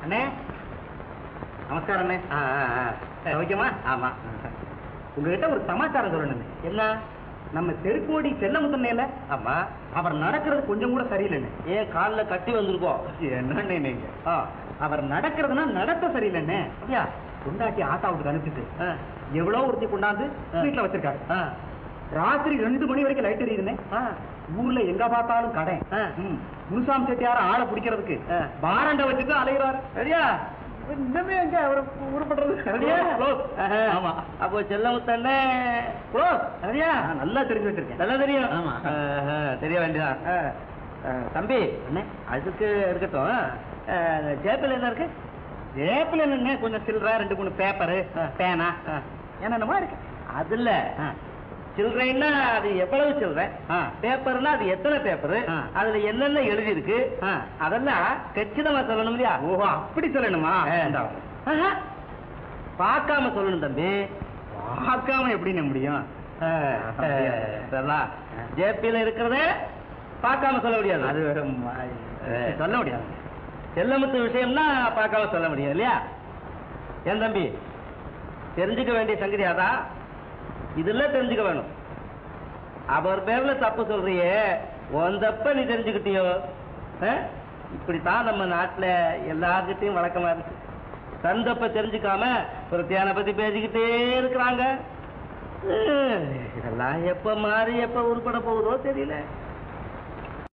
அண்ணே நமஸ்காரம் அண்ணே. ஓகேமா? ஆமா. உங்ககிட்ட ஒரு சமாச்சாரம் சொல்லணும். என்ன? நம்ம தெருக்கோடி செல்லமுத்தன்னையில. ஆமா. அவர் நடக்கிறது கொஞ்சம் கூட சரியில்லைன்னு. ஏன் காலில் கட்டி வந்திருக்கோம்? என்னண்ணே நீங்க? அவர் நடக்கிறதுனா நடத்த சரியில்லைண்ணே. அப்படியா? கொண்டாட்டி ஆத்தாவுக்கு அனுப்பிட்டு எவ்வளவு ஒருத்தி கொண்டாந்து வீட்டுல வச்சிருக்காரு. ராத்திரி 2 மணி வரைக்கும் லைட் எரியுதுண்ணே. ஊர்ல எங்க பார்த்தாலும் கடை. முனுசாமி செட்டியார ஆளை பிடிக்கிறதுக்கு பாராண்ட வச்சுட்டு அலைகிறாரு. சரியா? இன்னமே எங்க அவரை உருப்படுறது. ஆமா. அப்போ செல்லமுத்தண்ணே சரியா? நல்லா தெரிஞ்சு வச்சிருக்கேன். நல்லா தெரியும். ஆமா. தெரிய வேண்டியதான். தம்பி அதுக்கு இருக்கட்டும். ஜேப்பில் என்ன இருக்கு? ஜேப்பில் என்ன கொஞ்சம் சில்லற 2-3 பேப்பரு பேனா என்னென்னமா இருக்கு. அதுல சில்லறைன்னா அது எவ்வளவு சில்லற, பேப்பர்னா அது எத்தனை பேப்பரு, அதுல என்னென்ன எழுதி இருக்கு அதெல்லாம் கச்சிதமா சொல்லணும் இல்லையா? ஓஹோ, அப்படி சொல்லணுமா? பார்க்காம சொல்லணும் தம்பி. பார்க்காம எப்படின்னு முடியும்? ஜேபியில இருக்கிறத பார்க்காம சொல்ல முடியாது. அது சொல்ல முடியாது. செல்லமுத்து விஷயம்னா பார்க்காம சொல்ல முடியும் இல்லையா? ஏன் தம்பி, தெரிஞ்சுக்க வேண்டிய சங்கதி அதான். இதெல்லாம் தெரிஞ்சுக்க வேணும். அவர் பேர்ல தப்பு சொல்றியே, உன் தப்ப நீ தெரிஞ்சுக்கிட்டியோ? இப்படித்தான் நம்ம நாட்டுல எல்லார்கிட்டையும் வழக்கமா இருக்கு. தன் தப்ப தெரிஞ்சுக்காம ஒரு தியான பத்தி பேசிக்கிட்டே இருக்கிறாங்க. இதெல்லாம் எப்ப மாறி எப்ப உருப்பட போகுதோ தெரியல.